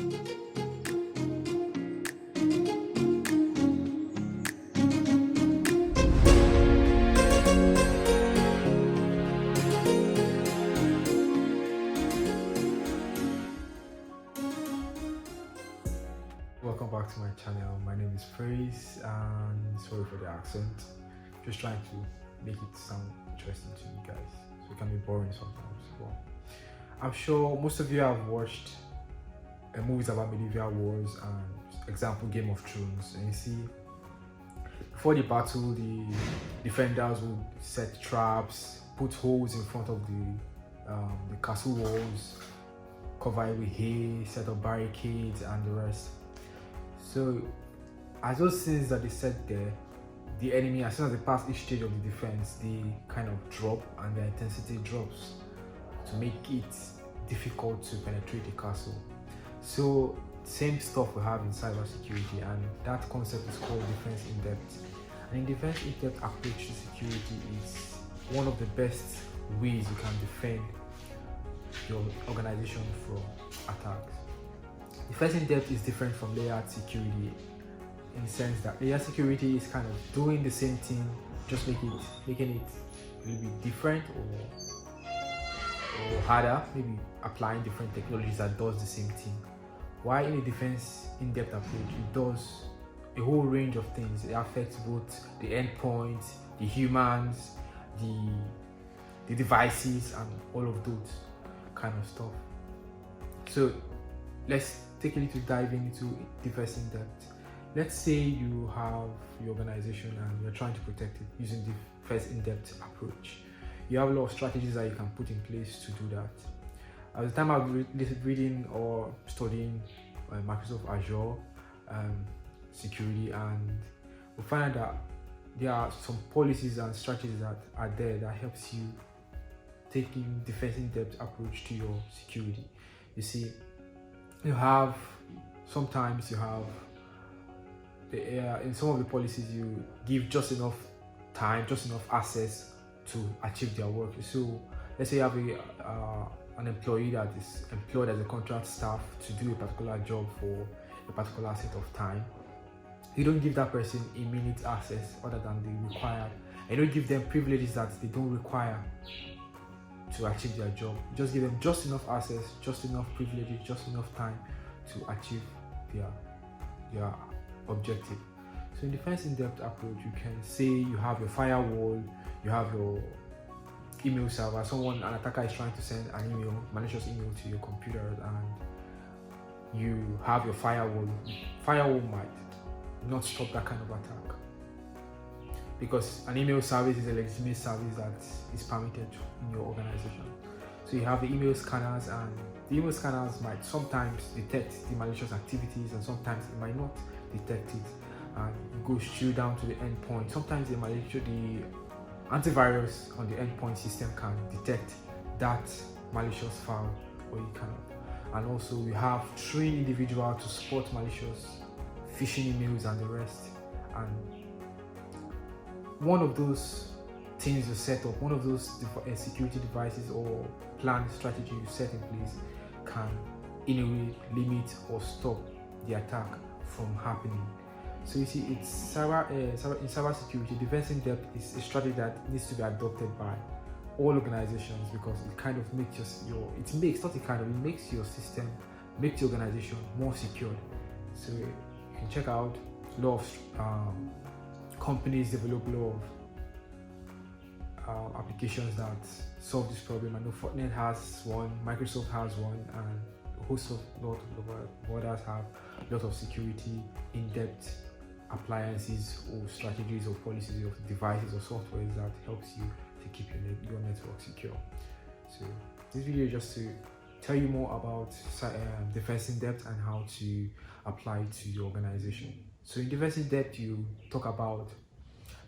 Welcome back to my channel. My name is Praise, and sorry for the accent. Just trying to make it sound interesting to you guys, so it can be boring sometimes. But I'm sure most of you have watched movies about medieval wars and example Game of Thrones, and you see before the battle the defenders would set traps, put holes in front of the castle walls, cover it with hay, set up barricades and the rest. So as those things that they set there, the enemy, as soon as they pass each stage of the defense, they kind of drop and their intensity drops to make it difficult to penetrate the castle. So same stuff we have in cybersecurity, and that concept is called defense in depth. And in defense in depth approach to security is one of the best ways you can defend your organization from attacks. Defense in depth is different from layered security in the sense that layered security is kind of doing the same thing, just making it a little bit different or harder, maybe applying different technologies that does the same thing. While in a defense in-depth approach, it does a whole range of things. It affects both the endpoints, the humans, the devices, and all of those kind of stuff. So let's take a little dive into defense in depth. Let's say you have your organization and you're trying to protect it using the defense in depth approach. You have a lot of strategies that you can put in place to do that. At the time I was reading or studying Microsoft Azure security, and we find that there are some policies and strategies that are there that helps you taking defense in depth approach to your security. You see, sometimes you have in some of the policies you give just enough time, just enough access to achieve their work. So let's say you have an employee that is employed as a contract staff to do a particular job for a particular set of time. You don't give that person immediate access other than the required. You don't give them privileges that they don't require to achieve their job. You just give them just enough access, just enough privileges, just enough time to achieve their objective. So in defense in-depth approach, you can say you have your firewall, you have your email server. An attacker is trying to send an email, malicious email to your computer, and you have your firewall. Firewall might not stop that kind of attack, because an email service is a legitimate service that is permitted in your organization. So you have the email scanners, and the email scanners might sometimes detect the malicious activities, and sometimes it might not detect it, and it goes straight down to the endpoint. Sometimes the antivirus on the endpoint system can detect that malicious file, or you cannot. And also we have trained individuals to spot malicious phishing emails and the rest. And one of those things you set up, one of those security devices or planned strategy you set in place can in a way limit or stop the attack from happening. So you see, it's in cybersecurity, defense in depth is a strategy that needs to be adopted by all organizations, because it kind of makes it makes your system, makes your organization more secured. So you can check out a lot of companies develop a lot of applications that solve this problem. I know Fortinet has one, Microsoft has one, and a host of others have a lot of security in-depth appliances or strategies or policies of devices or software that helps you to keep your network secure. So this video is just to tell you more about defense in depth and how to apply it to your organization. So in defense in depth, you talk about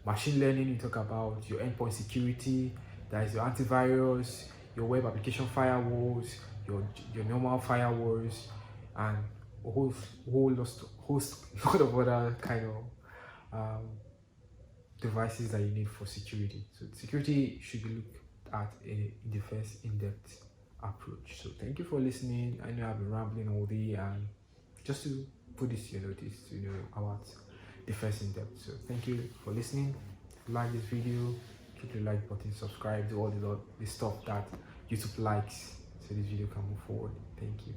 machine learning, you talk about your endpoint security, that is your antivirus, your web application firewalls, your normal firewalls, and a whole lot of other kind of devices that you need for security. So security should be looked at a defense in-depth approach. So thank you for listening. I know I've been rambling all day, and just to put this to your notice, to know about the first in-depth. So thank you for listening. If you like this video, click the like button, subscribe, do all the stuff that YouTube likes so this video can move forward. Thank you.